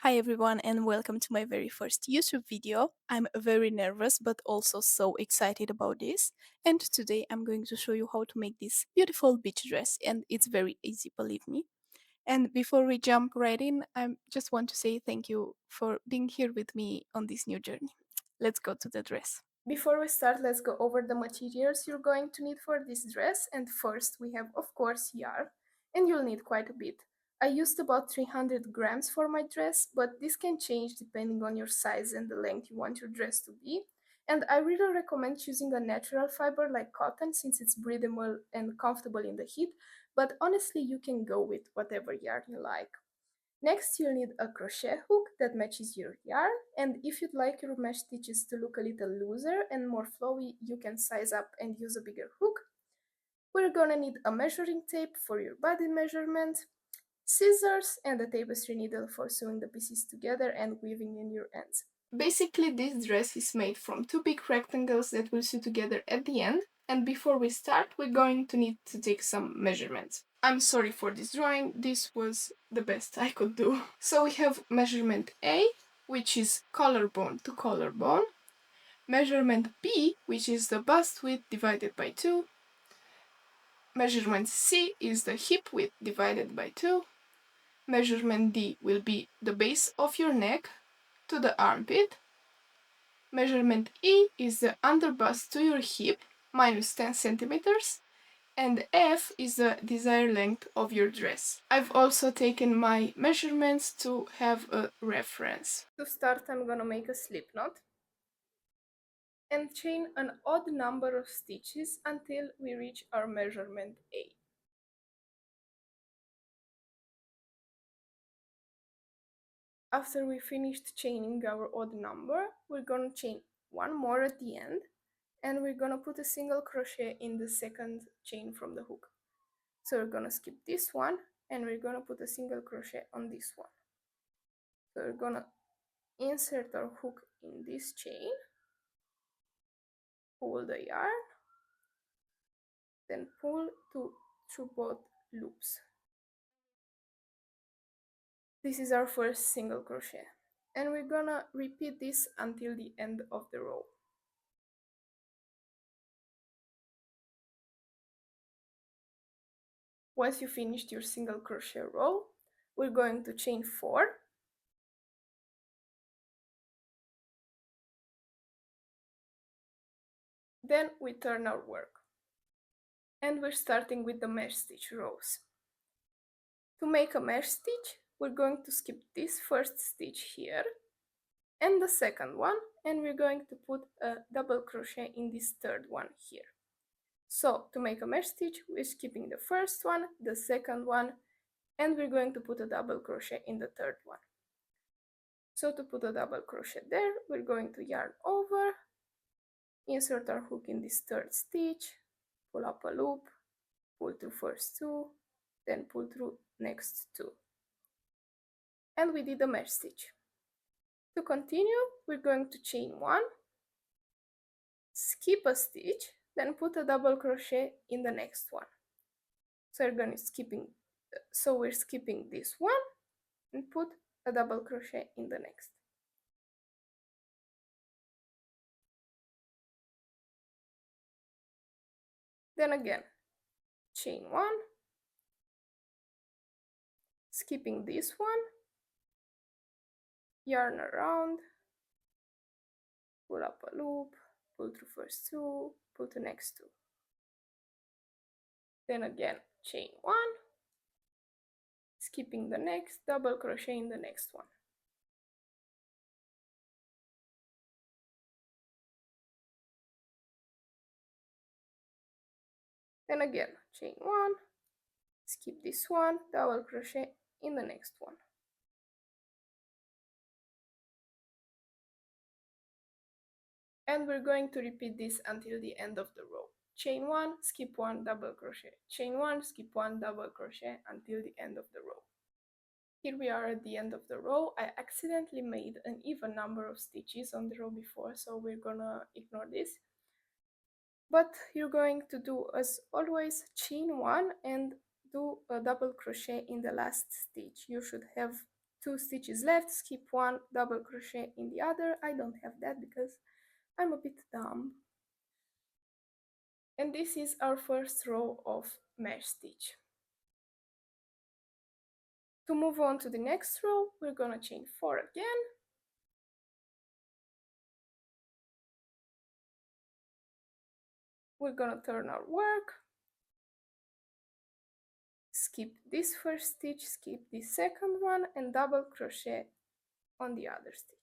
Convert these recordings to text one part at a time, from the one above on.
Hi everyone and welcome to my very first YouTube video. I'm very nervous but also so excited about this, and today I'm going to show you how to make this beautiful beach dress, and it's very easy, believe me. And before we jump right in, I just want to say thank you for being here with me on this new journey. Let's go to the dress. Before we start, let's go over the materials you're going to need for this dress. And first we have, of course, yarn, and you'll need quite a bit. I used about 300 grams for my dress, but this can change depending on your size and the length you want your dress to be. And I really recommend choosing a natural fiber like cotton since it's breathable and comfortable in the heat, but honestly you can go with whatever yarn you like. Next, you'll need a crochet hook that matches your yarn, and if you'd like your mesh stitches to look a little looser and more flowy, you can size up and use a bigger hook. We're gonna need a measuring tape for your body measurement, scissors, and a tapestry needle for sewing the pieces together and weaving in your ends. Basically, this dress is made from two big rectangles that will sew together at the end, and before we start, we're going to need to take some measurements. I'm sorry for this drawing, this was the best I could do. So we have measurement A, which is collarbone to collarbone, measurement B, which is the bust width divided by 2, measurement C is the hip width divided by 2, measurement D will be the base of your neck to the armpit, measurement E is the underbust to your hip minus 10 centimeters, and F is the desired length of your dress. I've also taken my measurements to have a reference. To start, I'm gonna make a slip knot and chain an odd number of stitches until we reach our measurement A. After we finished chaining our odd number, we're gonna chain one more at the end, and we're gonna put a single crochet in the second chain from the hook. So we're gonna skip this one, and we're gonna put a single crochet on this one. So we're gonna insert our hook in this chain, pull the yarn, then pull through both loops. This is our first single crochet, and we're gonna repeat this until the end of the row. Once you finished your single crochet row, we're going to chain 4, then we turn our work, and we're starting with the mesh stitch rows. To make a mesh stitch, we're going to skip this first stitch here and the second one, and we're going to put a double crochet in this third one here. So to make a mesh stitch, we're skipping the first one, the second one, and we're going to put a double crochet in the third one. So to put a double crochet there, we're going to yarn over, insert our hook in this third stitch, pull up a loop, pull through first 2, then pull through next 2. And we did a mesh stitch. To continue, we're going to chain 1, skip a stitch, then put a double crochet in the next one. So we're skipping this one and put a double crochet in the next. Then again, chain 1, skipping this one, yarn around, pull up a loop, pull through first 2, pull to next 2. Then again, chain 1, skipping the next, double crochet in the next one. Then again, chain 1, skip this one, double crochet in the next one. And we're going to repeat this until the end of the row. Chain 1, skip 1, double crochet. Chain 1, skip 1, double crochet until the end of the row. Here we are at the end of the row. I accidentally made an even number of stitches on the row before, so we're gonna ignore this. But you're going to do, as always, chain 1 and do a double crochet in the last stitch. You should have 2 stitches left, skip 1, double crochet in the other. I don't have that because I'm a bit dumb. And this is our first row of mesh stitch. To move on to the next row, we're gonna chain 4 again. We're gonna turn our work, skip this first stitch, skip the second one, and double crochet on the other stitch.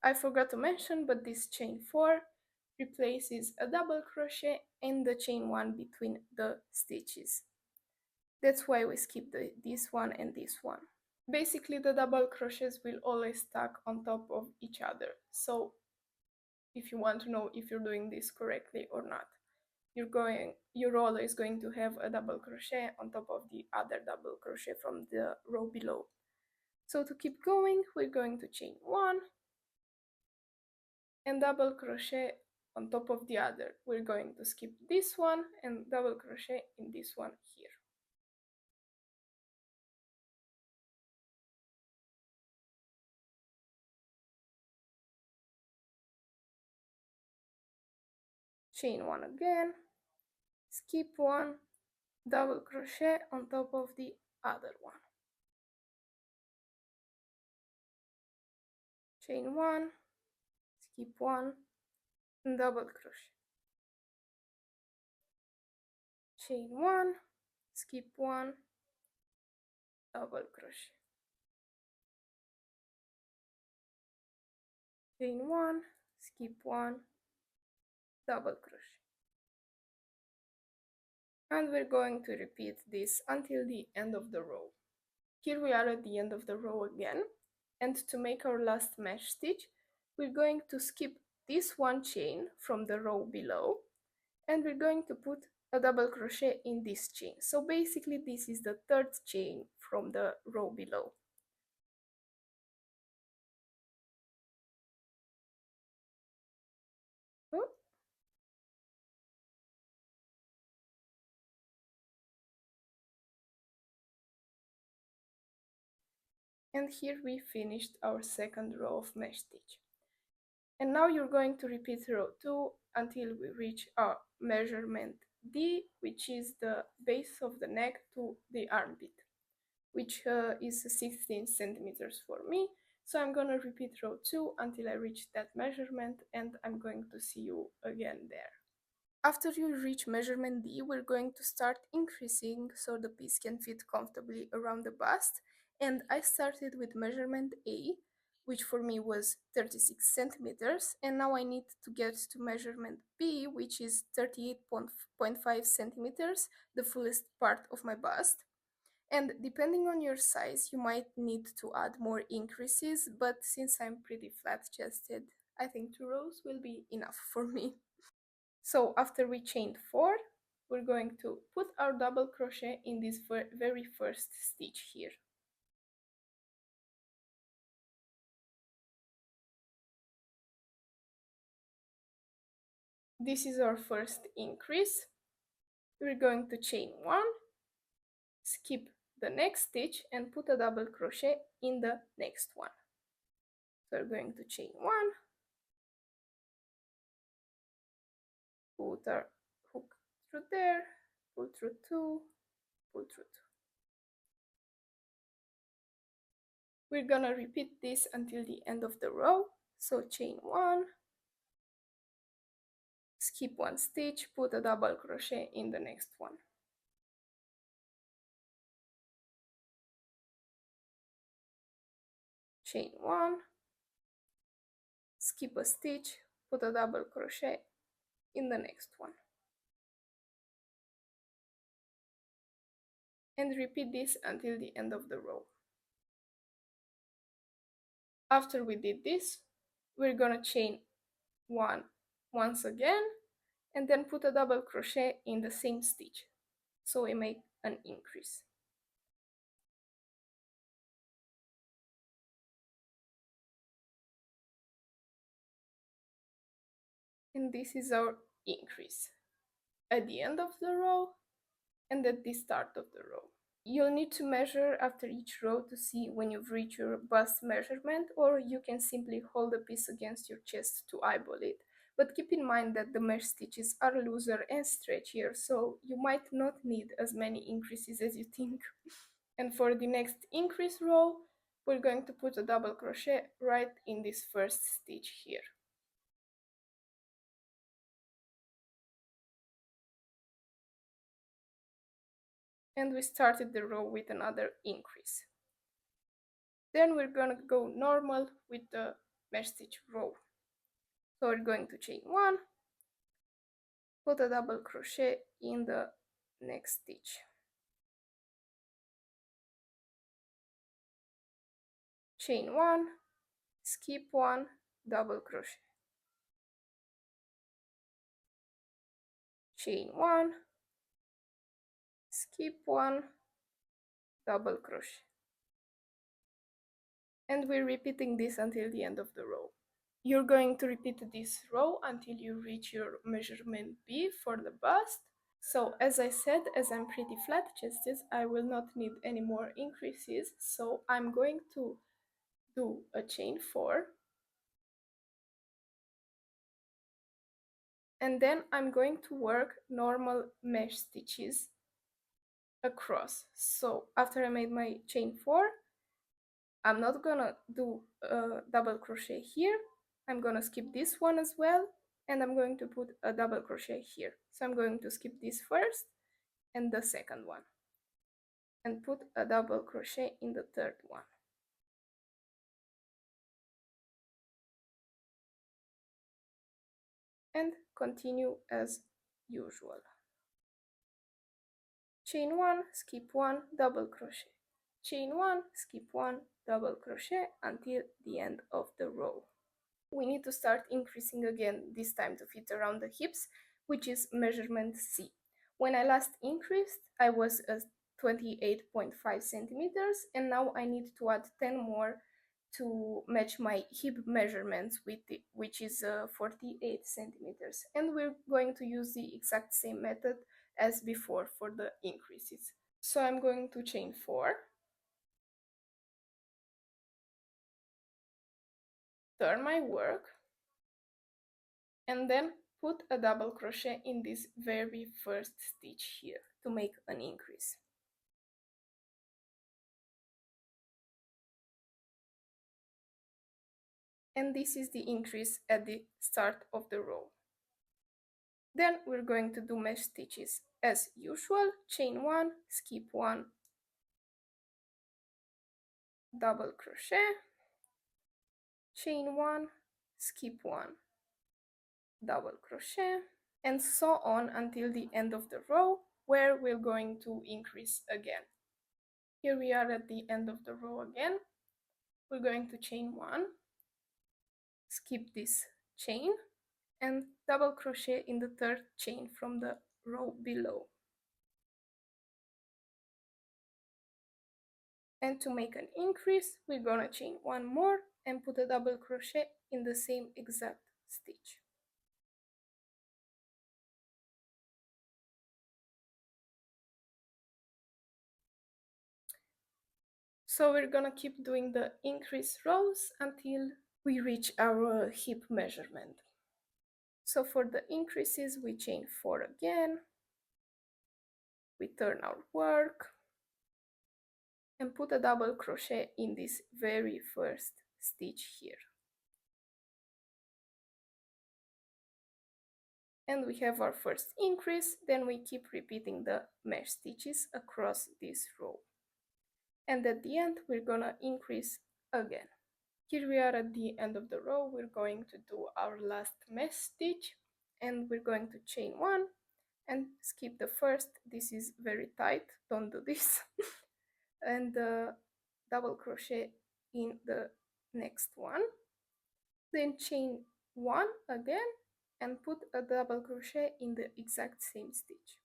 I forgot to mention, but this chain 4 replaces a double crochet and the chain 1 between the stitches. That's why we skip this one and this one. Basically, the double crochets will always stack on top of each other. So if you want to know if you're doing this correctly or not, you're always going to have a double crochet on top of the other double crochet from the row below. So to keep going, we're going to chain 1 and double crochet on top of the other. We're going to skip this one and double crochet in this one here. Chain 1 again, skip 1, double crochet on top of the other one. Chain 1, skip 1, and double crochet. Chain 1, skip 1, double crochet. Chain 1, skip 1, double crochet. And we're going to repeat this until the end of the row. Here we are at the end of the row again, and to make our last mesh stitch, we're going to skip this one chain from the row below, and we're going to put a double crochet in this chain. So basically this is the third chain from the row below. Oh. And here we finished our second row of mesh stitch. And now you're going to repeat row 2 until we reach our measurement D, which is the base of the neck to the armpit, which is 16 centimeters for me. So I'm going to repeat row 2 until I reach that measurement, and I'm going to see you again there. After you reach measurement D, we're going to start increasing so the piece can fit comfortably around the bust. And I started with measurement A, which for me was 36 centimeters, and now I need to get to measurement B, which is 38.5 centimeters, the fullest part of my bust. And depending on your size, you might need to add more increases, but since I'm pretty flat-chested, I think 2 rows will be enough for me. So after we chained 4, we're going to put our double crochet in this very first stitch here. This is our first increase. We're going to chain 1, skip the next stitch and put a double crochet in the next one. So we're going to chain 1, put our hook through there, pull through 2, pull through 2. We're gonna repeat this until the end of the row. So chain 1, skip 1 stitch, put a double crochet in the next one. Chain 1, skip a stitch, put a double crochet in the next one. And repeat this until the end of the row. After we did this, we're gonna chain 1 once again and then put a double crochet in the same stitch, so we make an increase. And this is our increase. at the end of the row and at the start of the row. You'll need to measure after each row to see when you've reached your bust measurement, or you can simply hold the piece against your chest to eyeball it. But keep in mind that the mesh stitches are looser and stretchier, so you might not need as many increases as you think. And for the next increase row, we're going to put a double crochet right in this first stitch here. And we started the row with another increase. Then we're going to go normal with the mesh stitch row. So we're going to chain one, put a double crochet in the next stitch, chain one, skip one, double crochet, chain one, skip one, double crochet. And we're repeating this until the end of the row. You're going to repeat this row until you reach your measurement B for the bust. So as I said, as I'm pretty flat chested, I will not need any more increases, so I'm going to do a chain 4, and then I'm going to work normal mesh stitches across. So after I made my chain 4, I'm not gonna do a double crochet here, I'm gonna skip this one as well, and I'm going to put a double crochet here. So I'm going to skip this first and the second one, and put a double crochet in the third one. And continue as usual. Chain 1, skip 1, double crochet. Chain 1, skip 1, double crochet until the end of the row. We need to start increasing again, this time to fit around the hips, which is measurement C. When I last increased, I was at 28.5 centimeters, and now I need to add 10 more to match my hip measurements, which is 48 centimeters. And we're going to use the exact same method as before for the increases. So I'm going to chain 4, turn my work, and then put a double crochet in this very first stitch here to make an increase. And this is the increase at the start of the row. Then we're going to do mesh stitches as usual, chain 1, skip 1, double crochet, chain 1, skip 1, double crochet, and so on until the end of the row, where we're going to increase again. Here we are at the end of the row again. We're going to chain 1, skip this chain, and double crochet in the third chain from the row below. And to make an increase, we're gonna chain 1 more and put a double crochet in the same exact stitch. So we're gonna keep doing the increase rows until we reach our hip measurement. So for the increases, we chain 4 again, we turn our work, and put a double crochet in this very first stitch here. And we have our first increase, then we keep repeating the mesh stitches across this row. And at the end, we're gonna increase again. Here we are at the end of the row, we're going to do our last mesh stitch, and we're going to chain 1 and skip the first. This is very tight, don't do this. And double crochet in the next one, then chain 1 again and put a double crochet in the exact same stitch.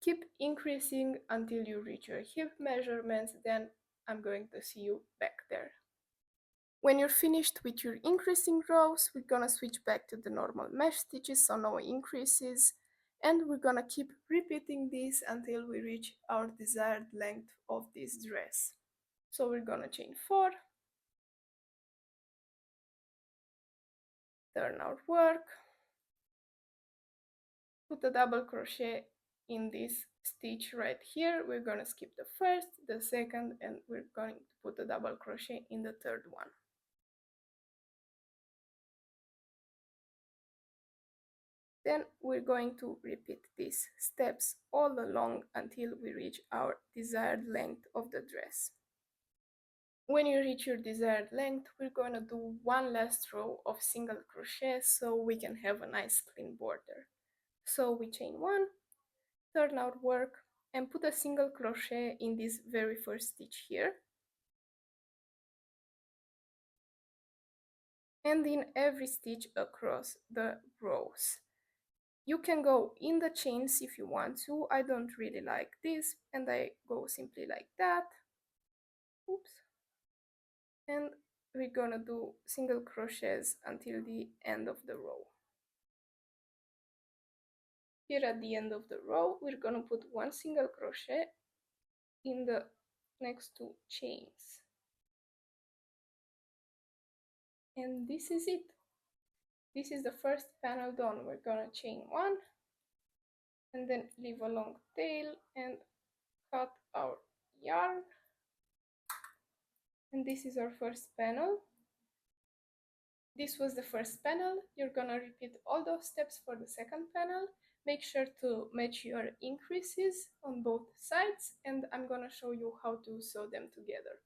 Keep increasing until you reach your hip measurements, then I'm going to see you back there. When you're finished with your increasing rows, we're gonna switch back to the normal mesh stitches, so no increases, and we're gonna keep repeating this until we reach our desired length of this dress. So we're gonna chain 4, turn our work, put a double crochet in this stitch right here. We're gonna skip the first, the second, and we're going to put a double crochet in the third one. Then we're going to repeat these steps all along until we reach our desired length of the dress. When you reach your desired length, we're going to do one last row of single crochet so we can have a nice clean border. So we chain 1, turn our work, and put a single crochet in this very first stitch here. And in every stitch across the rows. You can go in the chains if you want to. I don't really like this, and I go simply like that. Oops. And we're gonna do single crochets until the end of the row. Here at the end of the row, we're gonna put one single crochet in the next two chains. And this is it. This is the first panel done. We're gonna chain 1 and then leave a long tail and cut our yarn. And this is our first panel. This was the first panel. You're gonna repeat all those steps for the second panel. Make sure to match your increases on both sides, and I'm gonna show you how to sew them together.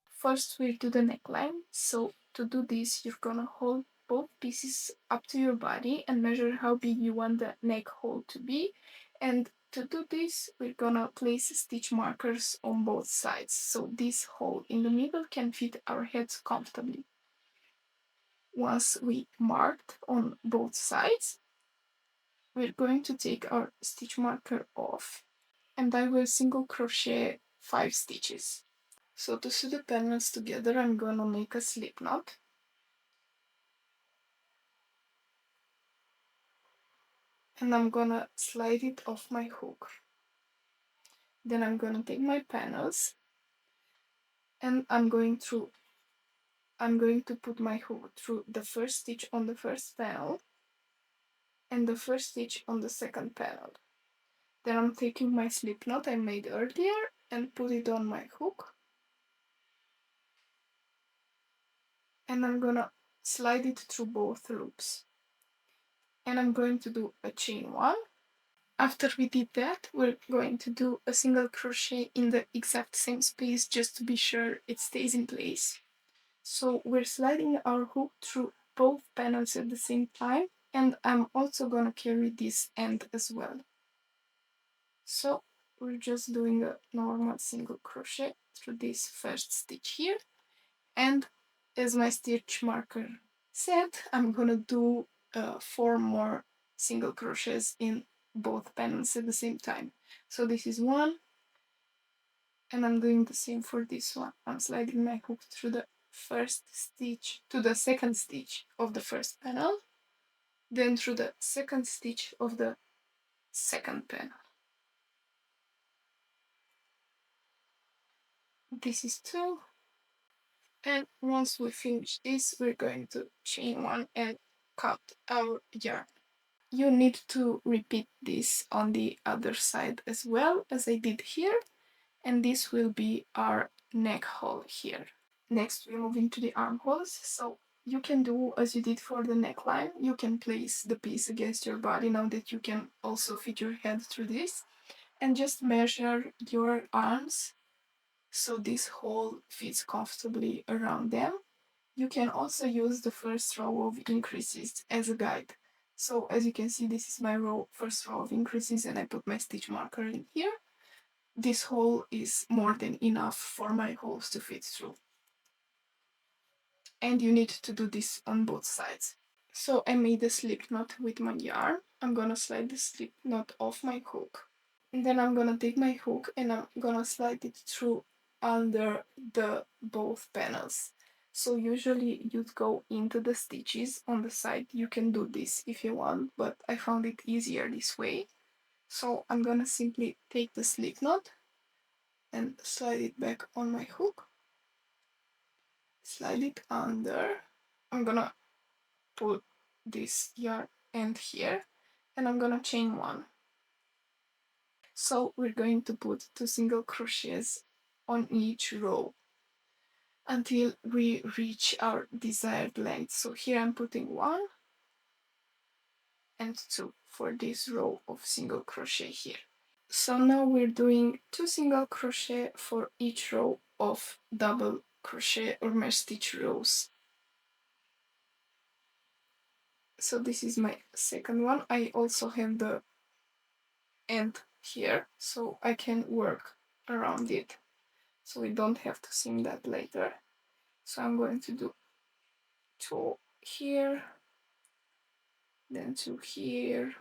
First we'll do the neckline. So to do this, you're gonna hold both pieces up to your body and measure how big you want the neck hole to be. And to do this, we're gonna place stitch markers on both sides, so this hole in the middle can fit our heads comfortably. Once we marked on both sides, we're going to take our stitch marker off, and I will single crochet 5 stitches. So to sew the panels together, I'm gonna make a slip knot. And I'm gonna slide it off my hook. Then I'm gonna take my panels and I'm going to put my hook through the first stitch on the first panel and the first stitch on the second panel. Then I'm taking my slip knot I made earlier and put it on my hook. And I'm gonna slide it through both loops. And I'm going to do a chain 1. After we did that, we're going to do a single crochet in the exact same space just to be sure it stays in place. So we're sliding our hook through both panels at the same time, and I'm also gonna carry this end as well. So we're just doing a normal single crochet through this first stitch here, and as my stitch marker said, I'm gonna do 4 more single crochets in both panels at the same time. So this is 1, and I'm doing the same for this one. I'm sliding my hook through the first stitch to the second stitch of the first panel, then through the second stitch of the second panel. This is 2, and once we finish this, we're going to chain 1 and cut our yarn. You need to repeat this on the other side as well as I did here, and this will be our neck hole here. Next we move into the armholes. So you can do as you did for the neckline. You can place the piece against your body now that you can also fit your head through this, and just measure your arms so this hole fits comfortably around them. You can also use the first row of increases as a guide. So as you can see, this is my first row of increases, and I put my stitch marker in here. This hole is more than enough for my holes to fit through. And you need to do this on both sides. So I made a slip knot with my yarn. I'm gonna slide the slip knot off my hook. And then I'm gonna take my hook and I'm gonna slide it through under the both panels. So usually you'd go into the stitches on the side. You can do this if you want, but I found it easier this way. So I'm gonna simply take the slip knot and slide it back on my hook. Slide it under. I'm gonna put this yarn end here and I'm gonna chain one. So we're going to put 2 single crochets on each row until we reach our desired length. So here I'm putting 1 and 2 for this row of single crochet here. So now we're doing 2 single crochet for each row of double crochet or mesh stitch rows. So this is my second one. I also have the end here, so I can work around it, so we don't have to seam that later. So I'm going to do 2 here, then 2 here,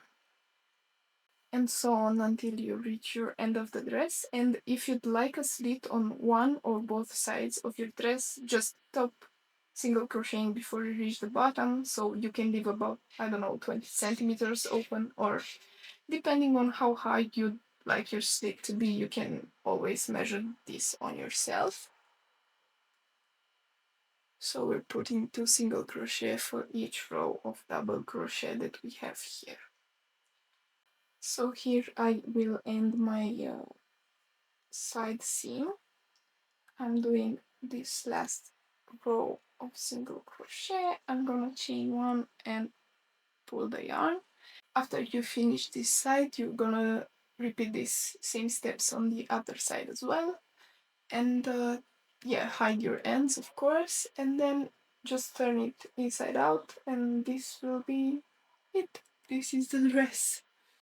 and so on until you reach your end of the dress. And if you'd like a slit on one or both sides of your dress, just stop single crocheting before you reach the bottom, so you can leave about, I don't know, 20 centimeters open, or depending on how high you'd like your slit to be, you can always measure this on yourself. So we're putting 2 single crochet for each row of double crochet that we have here. So here I will end my side seam. I'm doing this last row of single crochet. I'm gonna chain one and pull the yarn. After you finish this side, you're gonna repeat these same steps on the other side as well. And yeah, hide your ends, of course, and then just turn it inside out, and this will be it. This is the dress.